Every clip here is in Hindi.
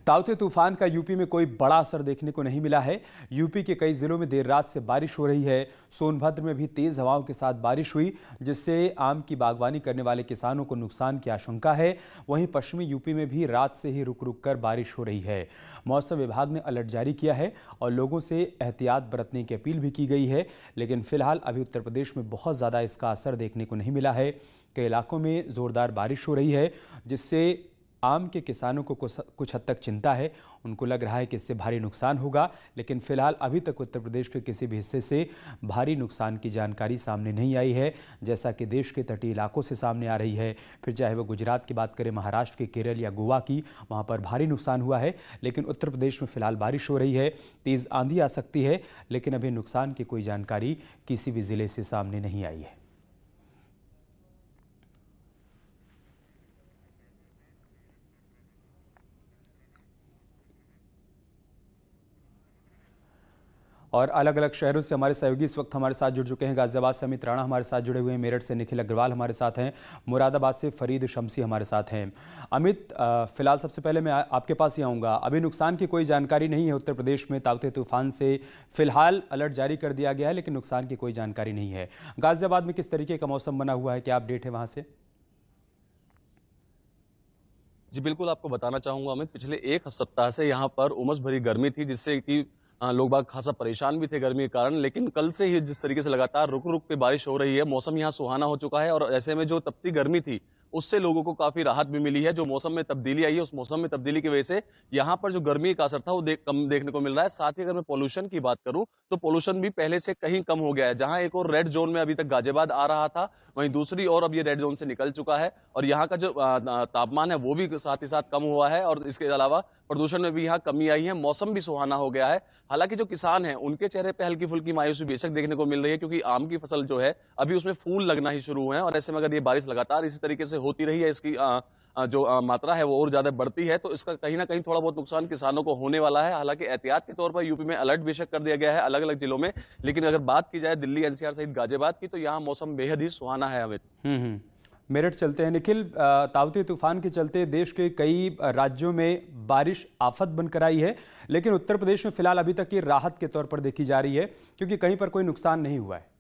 ताउते तूफान का यूपी में कोई बड़ा असर देखने को नहीं मिला है। यूपी के कई जिलों में देर रात से बारिश हो रही है। सोनभद्र में भी तेज हवाओं के साथ बारिश हुई, जिससे आम की बागवानी करने वाले किसानों को नुकसान की आशंका है। वहीं पश्चिमी यूपी में भी रात से ही रुक रुक कर बारिश हो रही है। मौसम विभाग ने अलर्ट जारी किया है और लोगों से एहतियात बरतने की अपील भी की गई है। लेकिन फिलहाल अभी उत्तर प्रदेश में बहुत ज़्यादा इसका असर देखने को नहीं मिला है। कई इलाकों में ज़ोरदार बारिश हो रही है, जिससे आम के किसानों को कुछ हद तक चिंता है। उनको लग रहा है कि इससे भारी नुकसान होगा, लेकिन फिलहाल अभी तक उत्तर प्रदेश के किसी भी हिस्से से भारी नुकसान की जानकारी सामने नहीं आई है, जैसा कि देश के तटीय इलाकों से सामने आ रही है। फिर चाहे वो गुजरात की बात करें, महाराष्ट्र के, केरल या गोवा की, वहाँ पर भारी नुकसान हुआ है। लेकिन उत्तर प्रदेश में फिलहाल बारिश हो रही है, तेज़ आंधी आ सकती है, लेकिन अभी नुकसान की कोई जानकारी किसी भी ज़िले से सामने नहीं आई है। और अलग अलग शहरों से हमारे सहयोगी इस वक्त हमारे साथ जुड़ चुके हैं। गाजियाबाद से अमित राणा हमारे साथ जुड़े हुए हैं, मेरठ से निखिल अग्रवाल हमारे साथ हैं, मुरादाबाद से फरीद शमसी हमारे साथ हैं। अमित, फिलहाल सबसे पहले मैं आपके पास ही आऊँगा। अभी नुकसान की कोई जानकारी नहीं है उत्तर प्रदेश में। ताउते तूफान से फिलहाल अलर्ट जारी कर दिया गया है, लेकिन नुकसान की कोई जानकारी नहीं है। गाजियाबाद में किस तरीके का मौसम बना हुआ है, क्या अपडेट है वहाँ से? जी बिल्कुल, आपको बताना चाहूंगा अमित, पिछले एक सप्ताह से यहाँ पर उमस भरी गर्मी थी, जिससे कि लोग बाग खासा परेशान भी थे गर्मी के कारण। लेकिन कल से ही जिस तरीके से लगातार रुक रुक के बारिश हो रही है, मौसम यहाँ सुहाना हो चुका है और ऐसे में जो तपती गर्मी थी उससे लोगों को काफी राहत भी मिली है। जो मौसम में तब्दीली आई है, उस मौसम में तब्दीली की वजह से यहाँ पर जो गर्मी का असर था वो कम देखने को मिल रहा है। साथ ही अगर मैं पोल्यूशन की बात करूं तो पोल्यूशन भी पहले से कहीं कम हो गया है। जहां एक और रेड जोन में अभी तक गाजियाबाद आ रहा था, वहीं दूसरी और अब ये रेड जोन से निकल चुका है और यहाँ का जो तापमान है वो भी साथ ही साथ कम हुआ है और इसके अलावा प्रदूषण में भी यहाँ कमी आई है। मौसम भी सुहाना हो गया है। हालांकि जो किसान हैं उनके चेहरे पे हल्की फुल्की मायूसी बेशक देखने को मिल रही है, क्योंकि आम की फसल जो है अभी उसमें फूल लगना ही शुरू हुए हैं और ऐसे में अगर ये बारिश लगातार इसी तरीके से होती रही है, इसकी जो मात्रा है वो और ज्यादा बढ़ती है, तो इसका कहीं ना कहीं थोड़ा बहुत नुकसान किसानों को होने वाला है। हालांकि एहतियात के तौर पर यूपी में अलर्ट बेशक कर दिया गया है अलग अलग जिलों में, लेकिन अगर बात की जाए दिल्ली एनसीआर सहित गाजियाबाद की, तो यहाँ मौसम बेहद ही सुहाना है। अमित, मेरठ चलते हैं। निखिल, ताउते तूफान के चलते देश के कई राज्यों में बारिश आफत बनकर आई है, लेकिन उत्तर प्रदेश में फिलहाल अभी तक ये राहत के तौर पर देखी जा रही है, क्योंकि कहीं पर कोई नुकसान नहीं हुआ है।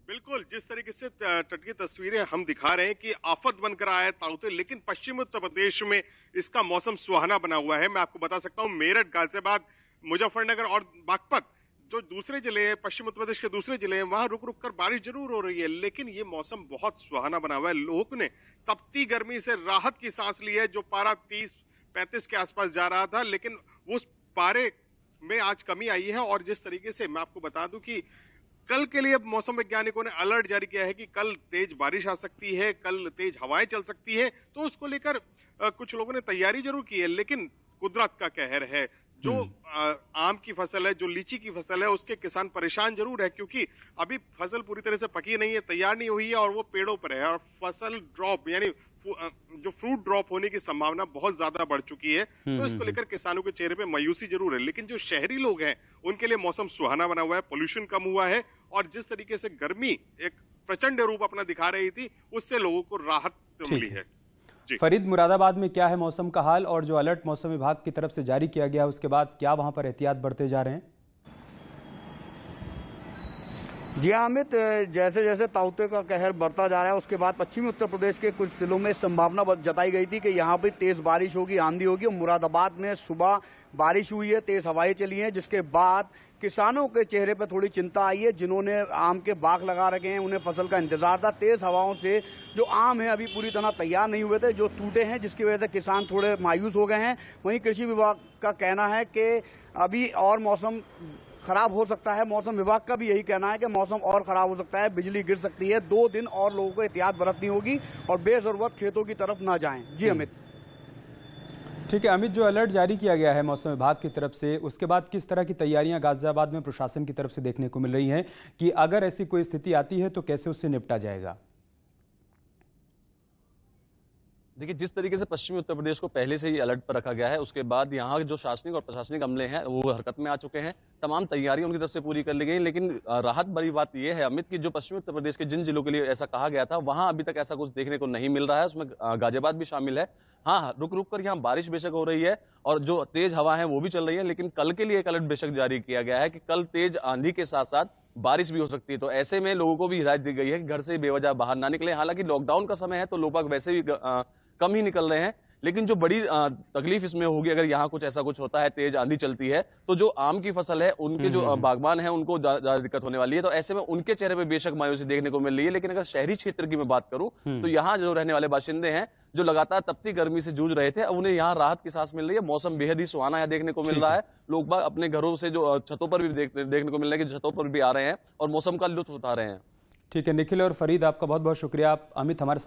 बिल्कुल, जिस तरीके से तटीय तस्वीरें हम दिखा रहे हैं कि आफत बनकर आया है ताउते, लेकिन पश्चिमी उत्तर प्रदेश में इसका मौसम सुहाना बना हुआ है। मैं आपको बता सकता हूं, मेरठ, गाजियाबाद, मुजफ्फरनगर और बागपत, जो दूसरे जिले हैं, पश्चिम उत्तर प्रदेश के दूसरे जिले हैं, वहां रुक रुक कर बारिश जरूर हो रही है, लेकिन ये मौसम बहुत सुहाना बना हुआ है। लोगों ने तपती गर्मी से राहत की सांस ली है। जो पारा 30-35 के आसपास जा रहा था, लेकिन उस पारे में आज कमी आई है। और जिस तरीके से मैं आपको बता दूं कि कल के लिए मौसम वैज्ञानिकों ने अलर्ट जारी किया है कि कल तेज बारिश आ सकती है, कल तेज हवाएं चल सकती है, तो उसको लेकर कुछ लोगों ने तैयारी जरूर की है। लेकिन कुदरत का कहर है। जो आम की फसल है, जो लीची की फसल है, उसके किसान परेशान जरूर है, क्योंकि अभी फसल पूरी तरह से पकी नहीं है, तैयार नहीं हुई है और वो पेड़ों पर है और फसल ड्रॉप यानी जो फ्रूट ड्रॉप होने की संभावना बहुत ज्यादा बढ़ चुकी है। तो इसको लेकर किसानों के चेहरे पे मायूसी जरूर है, लेकिन जो शहरी लोग हैं उनके लिए मौसम सुहाना बना हुआ है। पोल्यूशन कम हुआ है और जिस तरीके से गर्मी एक प्रचंड रूप अपना दिखा रही थी, उससे लोगों को राहत मिली है। फरीद, मुरादाबाद में क्या है मौसम का हाल, और जो अलर्ट मौसम विभाग की तरफ से जारी किया गया उसके बाद क्या वहां पर एहतियात बरते जा रहे हैं? जी हाँ अमित, जैसे जैसे ताउते का कहर बढ़ता जा रहा है, उसके बाद पश्चिमी उत्तर प्रदेश के कुछ जिलों में संभावना जताई गई थी कि यहाँ पे तेज बारिश होगी, आंधी होगी। मुरादाबाद में सुबह बारिश हुई है, तेज हवाएं चली हैं, जिसके बाद किसानों के चेहरे पर थोड़ी चिंता आई है। जिन्होंने आम के बाग लगा रखे हैं, उन्हें फसल का इंतजार था। तेज हवाओं से जो आम है अभी पूरी तरह तैयार नहीं हुए थे, जो टूटे हैं, जिसकी वजह से किसान थोड़े मायूस हो गए हैं। वहीं कृषि विभाग का कहना है कि अभी और मौसम खराब हो सकता है। मौसम विभाग का भी यही कहना है कि मौसम और खराब हो सकता है, बिजली गिर सकती है। 2 दिन और लोगों को एहतियात बरतनी होगी और बेजरूरत खेतों की तरफ ना जाएं। जी अमित। ठीक है अमित, जो अलर्ट जारी किया गया है मौसम विभाग की तरफ से, उसके बाद किस तरह की तैयारियां गाजियाबाद में प्रशासन की तरफ से देखने को मिल रही हैं कि अगर ऐसी कोई स्थिति आती है तो कैसे उससे निपटा जाएगा? देखिए, जिस तरीके से पश्चिमी उत्तर प्रदेश को पहले से ही अलर्ट पर रखा गया है, उसके बाद यहाँ जो शासनिक और प्रशासनिक अमले हैं वो हरकत में आ चुके हैं। तमाम तैयारियां उनकी तरफ से पूरी कर ली गई, लेकिन राहत बड़ी बात यह है अमित की जो पश्चिमी उत्तर प्रदेश के जिन जिलों के लिए ऐसा कहा गया था वहां अभी तक ऐसा कुछ देखने को नहीं मिल रहा है। उसमें गाजियाबाद भी शामिल है। हाँ, रुक रुक कर यहाँ बारिश बेशक हो रही है और जो तेज हवा है वो भी चल रही है, लेकिन कल के लिए एक अलर्ट बेशक जारी किया गया है कि कल तेज आंधी के साथ साथ बारिश भी हो सकती है। तो ऐसे में लोगों को भी हिदायत दी गई है कि घर से बेवजह बाहर ना निकले। हालांकि लॉकडाउन का समय है तो लोग बाग वैसे भी कम ही निकल रहे हैं, लेकिन जो बड़ी तकलीफ इसमें होगी अगर यहाँ कुछ ऐसा कुछ होता है, तेज आंधी चलती है, तो जो आम की फसल है उनके जो बागबान है उनको ज्यादा दिक्कत होने वाली है। तो ऐसे में उनके चेहरे पे बेशक मायूसी देखने को मिल रही है। लेकिन अगर शहरी क्षेत्र की मैं बात करूं तो यहाँ जो रहने वाले बाशिंदे हैं जो लगातार तपती गर्मी से जूझ रहे थे, अब उन्हें यहाँ राहत की सांस मिल रही है। मौसम बेहद ही सुहाना यहाँ देखने को मिल रहा है। लोग बाग अपने घरों से जो छतों पर भी देखने को मिल रहा है कि छतों पर भी आ रहे हैं और मौसम का लुत्फ उठा रहे हैं। ठीक है निखिल और फरीद, आपका बहुत बहुत शुक्रिया। आप अमित हमारे साथ